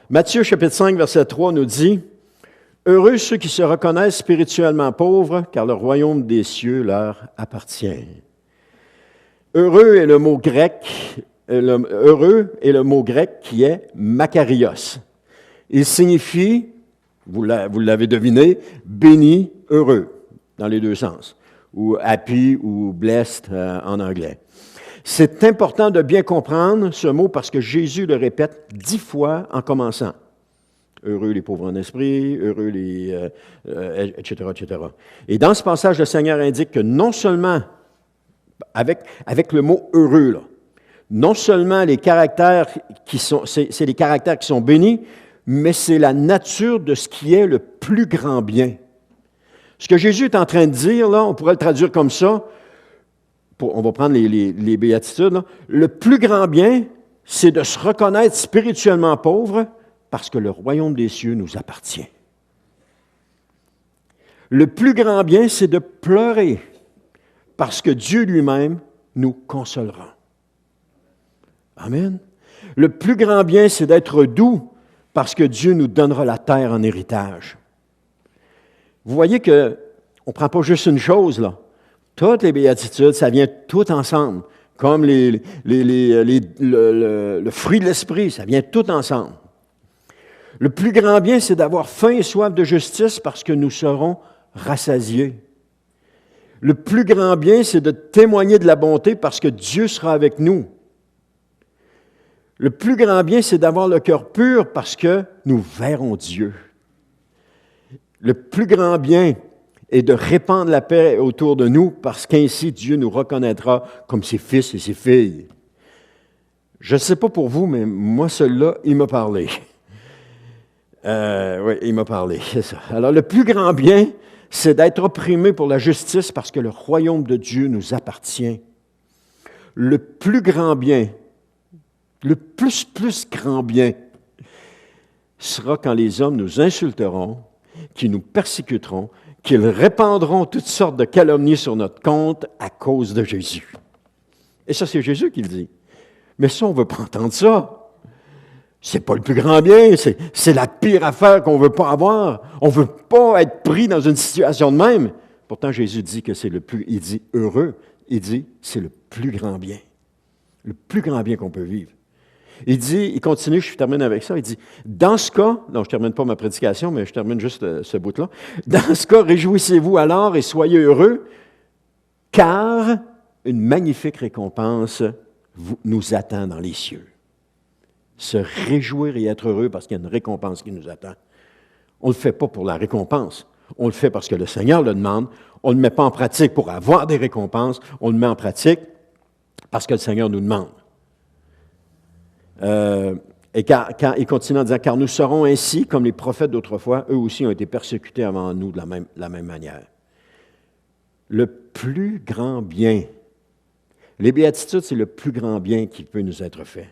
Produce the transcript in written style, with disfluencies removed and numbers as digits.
Matthieu chapitre 5, verset 3 nous dit « Heureux ceux qui se reconnaissent spirituellement pauvres, car le royaume des cieux leur appartient. » Heureux est le mot grec, qui est makarios. Il signifie, vous l'avez deviné, béni, heureux, dans les deux sens, ou happy ou blessed en anglais. C'est important de bien comprendre ce mot parce que Jésus le répète 10 fois en commençant. Heureux les pauvres en esprit, heureux les... etc., etc. Et dans ce passage, le Seigneur indique que non seulement, avec le mot « heureux », là, non seulement les caractères c'est les caractères qui sont bénis, mais c'est la nature de ce qui est le plus grand bien. Ce que Jésus est en train de dire, là, on pourrait le traduire comme ça, on va prendre les béatitudes, là. Le plus grand bien, c'est de se reconnaître spirituellement pauvre parce que le royaume des cieux nous appartient. Le plus grand bien, c'est de pleurer parce que Dieu lui-même nous consolera. Amen. Le plus grand bien, c'est d'être doux parce que Dieu nous donnera la terre en héritage. Vous voyez qu'on ne prend pas juste une chose, là. Toutes les béatitudes, ça vient tout ensemble. Comme le fruit de l'esprit, ça vient tout ensemble. Le plus grand bien, c'est d'avoir faim et soif de justice parce que nous serons rassasiés. Le plus grand bien, c'est de témoigner de la bonté parce que Dieu sera avec nous. Le plus grand bien, c'est d'avoir le cœur pur parce que nous verrons Dieu. Le plus grand bien est de répandre la paix autour de nous parce qu'ainsi Dieu nous reconnaîtra comme ses fils et ses filles. Je ne sais pas pour vous, mais moi, celui-là, il m'a parlé. Oui, il m'a parlé, c'est ça. Alors, le plus grand bien, c'est d'être opprimé pour la justice parce que le royaume de Dieu nous appartient. Le plus grand bien, le plus grand bien, sera quand les hommes nous insulteront, qui nous persécuteront, qu'ils répandront toutes sortes de calomnies sur notre compte à cause de Jésus. Et ça, c'est Jésus qui le dit. Mais ça, on ne veut pas entendre ça. C'est pas le plus grand bien, c'est la pire affaire qu'on ne veut pas avoir. On ne veut pas être pris dans une situation de même. Pourtant, Jésus dit que c'est le plus, il dit heureux, il dit c'est le plus grand bien. Le plus grand bien qu'on peut vivre. Il continue, je termine avec ça, il dit, dans ce cas, non, je ne termine pas ma prédication, mais je termine juste ce bout-là. Dans ce cas, réjouissez-vous alors et soyez heureux, car une magnifique récompense nous attend dans les cieux. Se réjouir et être heureux parce qu'il y a une récompense qui nous attend. On ne le fait pas pour la récompense, on le fait parce que le Seigneur le demande, on ne le met pas en pratique pour avoir des récompenses, on le met en pratique parce que le Seigneur nous demande. Et il continue en disant, car nous serons ainsi comme les prophètes d'autrefois, eux aussi ont été persécutés avant nous de la même manière. Le plus grand bien, les béatitudes, c'est le plus grand bien qui peut nous être fait.